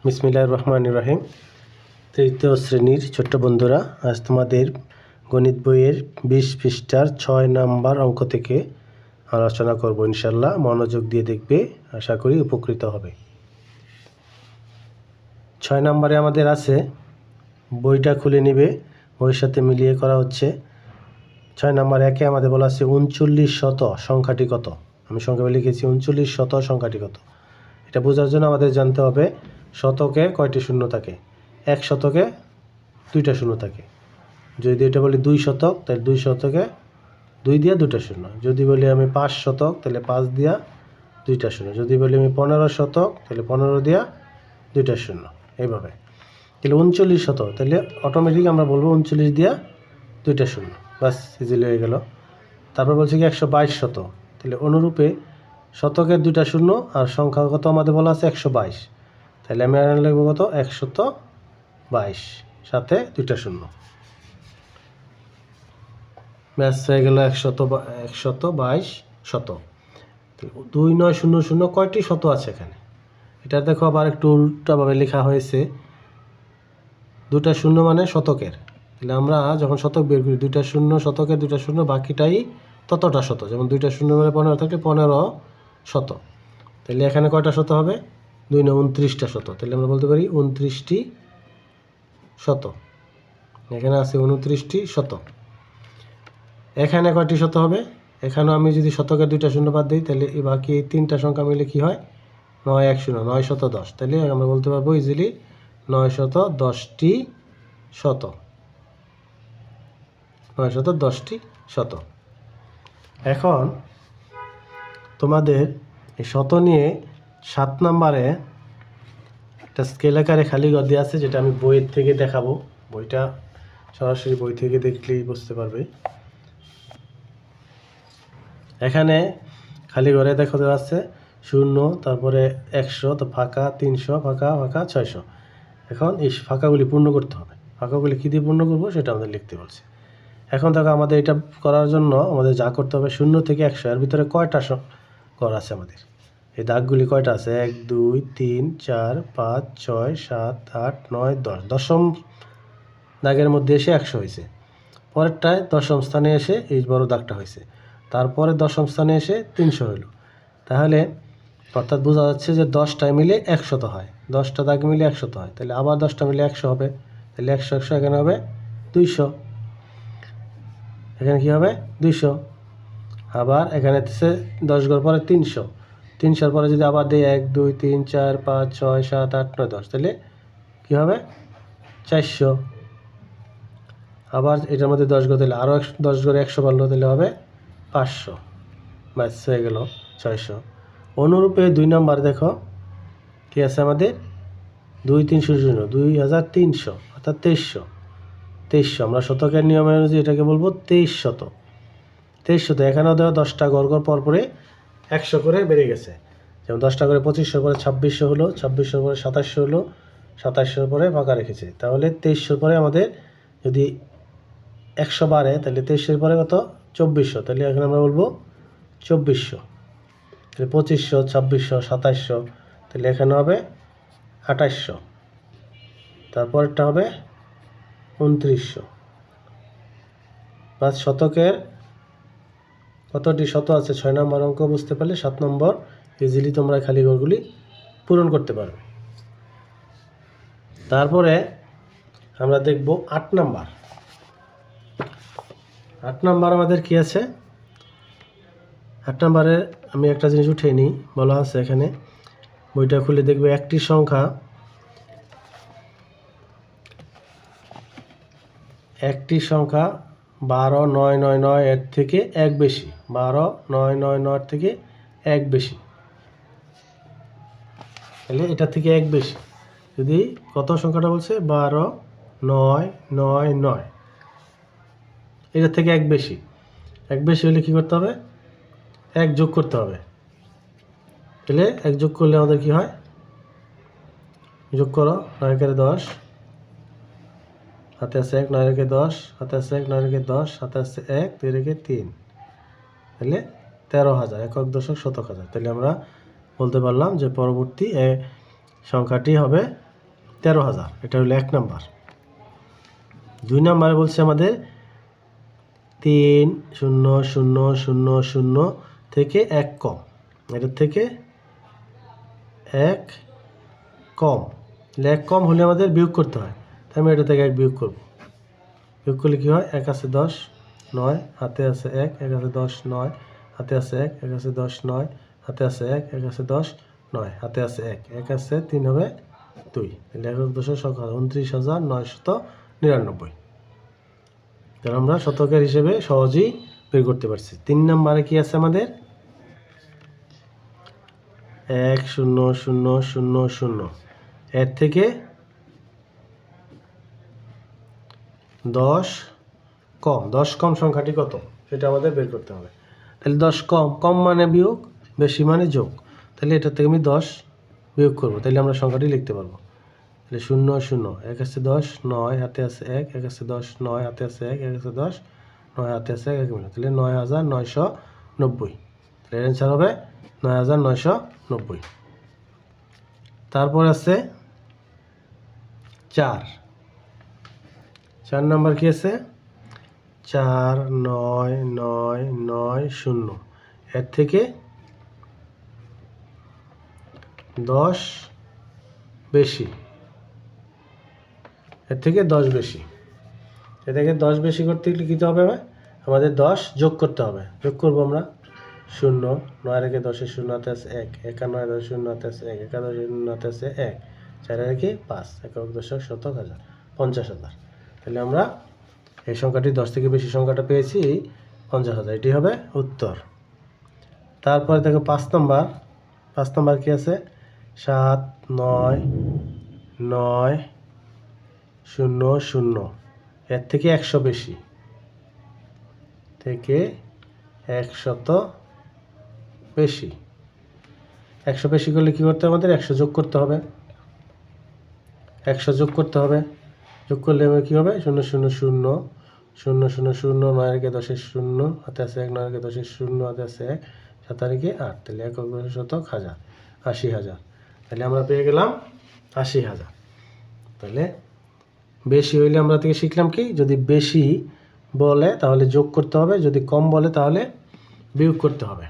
বিসমিল্লাহির রহমানির রহিম। তৃতীয় শ্রেণীর ছোট্ট বন্ধুরা, আজ তোমাদের গণিত বইয়ের 20 পৃষ্ঠার 6 নাম্বার অঙ্ক থেকে আলোচনা করব। ইনশাল্লাহ মনোযোগ দিয়ে দেখবে, আশা করি উপকৃত হবে। 6 নাম্বারে আমাদের আছে, বইটা খুলে নিবে, বইয়ের সাথে মিলিয়ে করা হচ্ছে। 6 নাম্বার একে আমাদের বলা আছে 39 শত সংখ্যাটি কত। আমি সংখ্যা লিখেছি 39 শত সংখ্যাটি কত। এটা বোঝার জন্য আমাদের জানতে হবে শতকে কয়টি শূন্য থাকে। 1 শতকে 2টা শূন্য থাকে। যদি এটা বলি 2 শতক, তাহলে 2 শতকে 2 দিয়া 2টা শূন্য। যদি বলি আমি 5 শতক, তাহলে 5 দিয়া 2টা শূন্য। যদি বলি আমি 15 শতক, তাহলে 15 দিয়া 2টা শূন্য। এইভাবে তাহলে 39 শতক, তাহলে অটোমেটিক আমরা বলবো 39 দিয়া 2টা শূন্য। বাস, ইজিলি হয়ে গেল। তারপর বলছি কি 122 শতক, তাহলে অনুরূপে শতকের 2টা শূন্য আর সংখ্যা কত আমাদের বলা আছে 122। তাহলে আমি আর লিখবো কত 122 সাথে 2টা শূন্য। ব্যাস হয়ে গেল 122 শত। 2900 কয়টি শত আছে এখানে? এটা দেখো আবার একটু উল্টাভাবে লেখা হয়েছে। 2টা শূন্য মানে শতকের। তাহলে আমরা যখন শতক বের করি 2টা শূন্য শতকের 2টা শূন্য, বাকিটাই ততটা শত। যেমন 2টা শূন্য মানে 15 থাকলে 15 শত। তাহলে এখানে কয়টা শত হবে? 2 না 29টা শত। তাহলে আমরা বলতে পারি 29টি শত। এখানে আছে 29টি শত। এখানে কয়টি শত হবে? এখানেও আমি যদি শতকের 2টা শূন্য বাদ দিই, তাহলে বাকি এই 3টা সংখ্যা মিলে কি হয়? 910। তাহলে আমরা বলতে পারবো ইজিলি 910টি শত। 910টি শত। এখন তোমাদের এই শত নিয়ে 7 নম্বরে একটা স্কেল আকারে খালি ঘর দেওয়া আছে, যেটা আমি বইয়ের থেকে দেখাবো। বইটা সরাসরি বই থেকে দেখলেই বুঝতে পারবে। এখানে খালি ঘরে দেখো দেওয়া আছে 0, তারপরে 100, তো ফাঁকা 300, ফাঁকা 600। এখন এই ফাঁকাগুলি পূর্ণ করতে হবে। ফাঁকাগুলি কী দিয়ে পূর্ণ করবো সেটা আমাদের লিখতে বলছে। এখন দেখো আমাদের এটা করার জন্য আমাদের যা করতে হবে 0 থেকে 100 এর ভিতরে কয়টা ঘর আছে আমাদের? এই দাগগুলি কয়টা আছে? 1 2 3 4 5 6 7 8 9 10। দশম দাগের মধ্যে এসে 100 হয়েছে। পরেরটায় দশম স্থানে এসে এই বড় দাগটা হয়েছে। তারপরে দশম স্থানে এসে 300 হইল। তাহলে অর্থাৎ বোঝা যাচ্ছে যে 10টায় মিলে 100 হয়। 10টা দাগ মিলে 100 হয়। তাহলে আবার 10টা মিলে 100 হবে। তাহলে 100 100 এখানে হবে 200। এখানে কী হবে? 200। আবার এখানে 10 ঘর পরে 300। 300 পরে যদি আবার দিই 1 2 3 4 5 6 7 8 9 10, তাহলে কী হবে? 400। আবার এটার মধ্যে 10 ঘর, তাহলে আরও 10 ঘরে 100 বাড়লো, তাহলে হবে 500। ব্যাস হয়ে গেল 600। অনুরূপে 2 নাম্বার দেখো কী আছে আমাদের? 2 300 2300, অর্থাৎ 2300। আমরা শতকের নিয়ম অনুযায়ী এটাকে বলবো 23 শত। 23 শত। এখানেও দেওয়া 10টা ঘর পরে 100 করে বেড়ে গেছে। যেমন 10টা করে 2500 পরে 2600 হলো, 2600 পরে 2700 হলো, 2700 পরে ফাঁকা রেখেছে। তাহলে 2300 পরে আমাদের যদি 100 বাড়ে, তাহলে 2300 পরে কত? 2400। তাহলে এখানে আমরা বলবো 2400। তাহলে 2500 2600 2700, তাহলে এখানে হবে 2800। তারপরটা হবে 2900। পাঁচ শতকের কতটি শত আছে 6 নম্বর অঙ্ক বুঝতে পারলে 7 নম্বর ইজিলি তোমরা খালি ঘরগুলি পূরণ করতে পারবে। তারপরে আমরা দেখব 8 নাম্বার। 8 নাম্বার আমাদের কি আছে? 8 নাম্বারে আমি একটা জিনিস উঠিয়ে নিই। বলা আছে এখানে, বইটা খুলে দেখবে একটি সংখ্যা 12999 এর থেকে 1 বেশি। 12999 এর থেকে 1 বেশি। তাহলে এটা থেকে 1 বেশি। যদি কত সংখ্যাটা বলছে? 12999। এটা থেকে 1 বেশি। 1 বেশি হলে কী করতে হবে? 1 যোগ করতে হবে। তাহলে 1 যোগ করলে আমাদের কি হয়? যোগ করো। 9 × 10, হাতে আছে 1, 9 × 10, হাতে আছে 1, 9 × 10, হাতে আছে 1, 2 × 3, তাহলে 13,000। একক দশক শতক হাজার। তাহলে আমরা বলতে পারলাম যে পরবর্তী সংখ্যাটি হবে 13,000, এটা হলো 1 নাম্বার। 2 নাম্বারে বলছে আমাদের 3,0,0,0,0 থেকে 1 কম, এটার থেকে 1 কম, 1 কম হলে আমাদের বিয়োগ করতে হয়, তাই আমি এটা থেকে 1 বিয়োগ করব। বিয়োগ করলে কী হয়, 1 আছে 10, 9 হাতে আছে 1, 1 আছে 10, 9 হাতে আছে 1, 1 আছে 10, 9 হাতে আছে 1, 1 আছে 10, 9 হাতে আছে 1, 1 আছে 3 হবে 2, তাহলে একক দশক সংখ্যা 29,999। তাহলে আমরা শতকের হিসেবে সহজেই বের করতে পারছি। 3 নম্বরে কি আছে আমাদের 1,0,0,0,0, এর থেকে 10 কম, 10 কম সংখ্যাটি কত সেটা আমাদের বের করতে হবে। তাহলে 10 কম, কম মানে বিয়োগ, বেশি মানে যোগ, তাহলে এটার থেকে আমি 10 বিয়োগ করব, তাহলে আমরা সংখ্যাটি লিখতে পারবো। তাহলে 0, 0, 1 আছে 10, 9 হাতে আছে 1, 1 আছে 10, 9 হাতে আছে 1, 1 আছে 10, 9 হাতে আছে 1, 1 মিলে, তাহলে 9,990, তাহলে এর অ্যান্সার হবে 9,990। তারপর আছে 4 নাম্বার কি আছে 4,9,9,9,0, এর থেকে 10 বেশি, এর থেকে 10 বেশি, এর থেকে 10 বেশি করতে গেলে কী হবে, আমাদের 10 যোগ করতে হবে। যোগ করবো আমরা 0, 9 রেখে 10-এর 0 হাতে আছে 1, 1 আর 9 10 0 হাতে আছে 1, 1 আর 10 0 হাতে আছে 1, 4 রেখে 5, একক দশক শতক হাজার 50,000। তাহলে আমরা এই সংখ্যাটি 10 থেকে বেশি সংখ্যাটা পেয়েছি 50,000, এটি হবে উত্তর। তারপরে দেখো 5 নাম্বার কি আছে 7,9,9,0, এর থেকে 100 বেশি, থেকে 100 বেশি, 100 বেশি করলে কী করতে হবে, আমাদের 100 যোগ করতে হবে, 100 যোগ করতে হবে। যোগ করলে কী হবে 0, 0, 0, 0, 0, 0, 9 রেখে 10-এর 0 হাতে আছে 1, 9 রেখে 10-এর 0 হাতে আছে 1, 7 রেখে 8, তাহলে একক দশক শতক হাজার 80,000, তাহলে আমরা পেয়ে গেলাম 80,000। তাহলে বেশি হইলে আমরা থেকে শিখলাম কি, যদি বেশি বলে তাহলে যোগ করতে হবে, যদি কম বলে তাহলে বিয়োগ করতে হবে।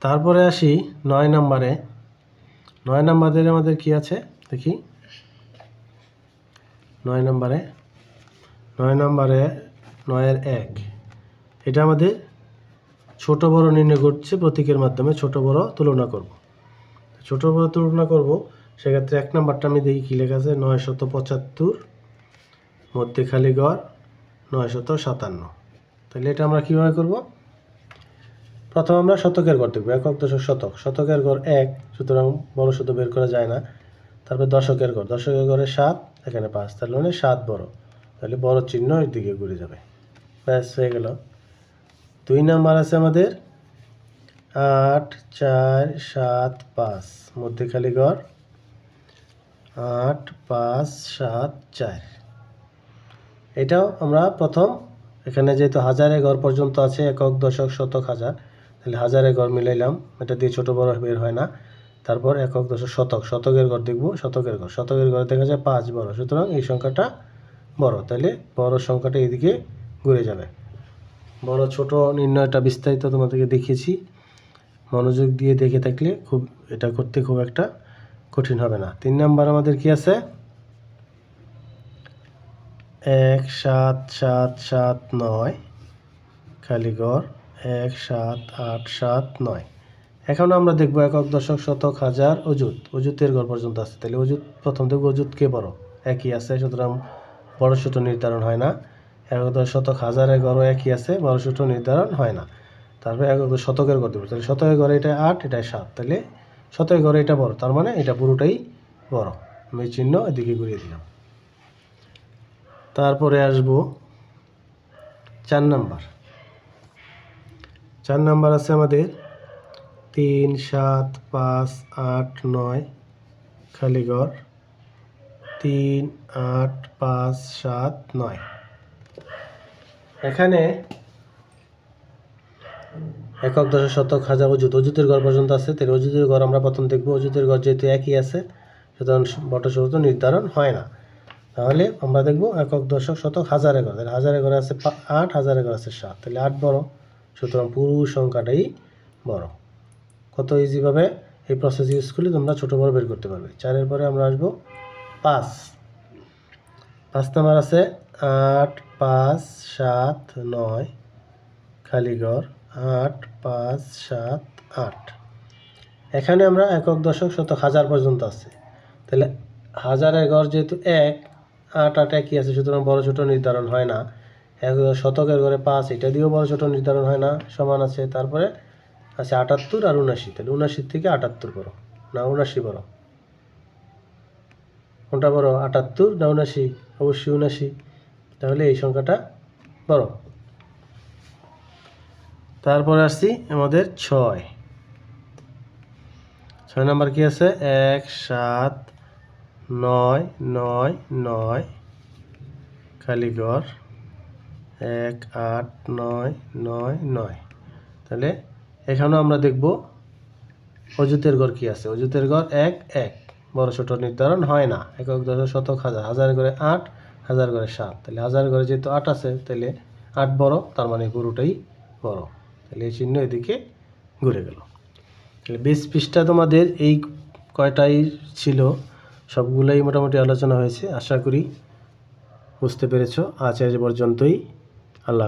তারপরে আসি 9 নাম্বারে। 9 নাম্বারে আমাদের কি আছে দেখি, 9 নাম্বারে 9-এর 1, এটা আমাদের ছোট বড় নির্ণয় করছে প্রতীকের মাধ্যমে, ছোট বড় তুলনা করব। ছোট বড় তুলনা করব, সেক্ষেত্রে 1 নাম্বারটা আমি দেখি কী লেখা আছে 975, মধ্যে খালি ঘর 957। তাহলে এটা আমরা কীভাবে করব, প্রথমে আমরা শতকের ঘর দেখব, একক দশক শতক, শতকের ঘর 1, সুতরাং বড় শত বের করা যায় না। তারপর দশকের ঘর, দশকের ঘরে 7, এখানে 5, তাহলে মানে 7 বড়, তাহলে বড় চিহ্ন এর দিকে ঘুরে যাবে, ব্যাস হয়ে গেল। 2 নাম্বার আছে আমাদের 8,4,7,5, মধ্যে খালি ঘর 8,5,7,4। এটাও আমরা প্রথম এখানে যেহেতু হাজারে ঘর পর্যন্ত আছে, একক দশক শতক হাজার, তাহলে হাজারে ঘর মিলাইলাম, এটা দিয়ে ছোট বড় বের হয় না। তারপর একক দশক শতক, শতকের ঘর দেখব, শতকের ঘরে দেখা যায় 5 বড়, সুতরাং এই সংখ্যাটা বড়, তাহলে বড় সংখ্যাটা এইদিকে ঘুরে যাবে। বড় ছোট নির্ণয়টা বিস্তারিত তোমাদেরকে দেখিয়েছি, মনোযোগ দিয়ে দেখে থাকলে খুব এটা করতে খুব একটা কঠিন হবে না। 3 নাম্বার আমাদের কি আছে 1,7,7,7,9, খালি ঘর 1,7,8,7,9। এখন আমরা দেখব একক দশক শতক হাজার অযুতের ঘর পর্যন্ত আছে, তাহলে অযুত প্রথম দেখব, অযুত কে বড়, একই আছে, সুতরাং বড় ছোট নির্ধারণ হয় না। একক দশক শতক হাজারের ঘরও একই আছে, বড় ছোট নির্ধারণ হয় না। তারপরে একক শতকের ঘর দেবো, তাহলে শতকের ঘরে এটা 8, এটা 7, তাহলে শতকের ঘরে এটা বড়, তার মানে এটা পুরোটাই বড়, আমি চিহ্ন এদিকে ঘুরিয়ে দিলাম। তারপরে আসবো 4 নাম্বার। 4 নাম্বার আছে আমাদের 3, 7, 5, 8, 9, খালি ঘর 3, 8, 5, 7, 9। এখানে একক দশক শতক হাজার অযুত, অযুতের ঘর পর্যন্ত আছে। তাহলে অযুতের ঘর আমরা প্রথম দেখবো। অযুতের ঘর যেহেতু একই আছে, সুতরাং বটসূত্র নির্ধারণ হয় না। তাহলে আমরা দেখবো একক দশক শতক হাজারের ঘর। তাহলে হাজারের ঘরে আছে 8, হাজারের ঘর আছে 7, তাহলে 8 বড়, সুতরাং পুরো সংখ্যাটাই বড়। কত ইজিভাবে এই প্রসেস ইউজ করলে তোমরা ছোটো বড় বের করতে পারবে। 4-এর পরে আমরা আসবো 5। 5 নাম্বার আছে 8, 5, 7, 9 খালি ঘর, 8, 5, 7, 8। এখানে আমরা একক দশক শতক হাজার পর্যন্ত আছে। তাহলে হাজারের ঘর যেহেতু 1, 8, 8 একই আছে, সুতরাং বড় ছোট নির্ধারণ হয় না। শতকের ঘরে 5, এটা দিয়েও বড় ছোট নির্ধারণ হয় না, সমান আছে। তারপরে আছে 78 আর 79। তাহলে 79 থেকে 78 বড় না 79 বড়? কোনটা বড়, 78 না 79? অবশ্যই 79। তাহলে এই সংখ্যাটা বড়। তারপরে আসছি আমাদের 6 নাম্বার কি আছে? 1, 7, 9, 9, 9 খালি ঘর, 1, 8, 9, 9, 9। তাহলে এখানেও আমরা দেখব অযুতের ঘর কি আছে। অযুতের ঘর 1, 1 বড় ছোট নির্ধারণ হয় না। একক দশক শতক হাজার, হাজারের ঘরে 8, হাজার ঘরে 7। তাহলে হাজারের ঘরে যেহেতু 8 আছে, তাহলে 8 বড়, তার মানে পুরোটাই বড়। তাহলে এই চিহ্ন এদিকে ঘুরে গেল। তাহলে বেস পৃষ্ঠা তোমাদের এই কয়টাই ছিল, সবগুলোই মোটামুটি আলোচনা হয়েছে। আশা করি বুঝতে পেরেছো। আজ এ পর্যন্তই। আল্লাহ হাফেজ।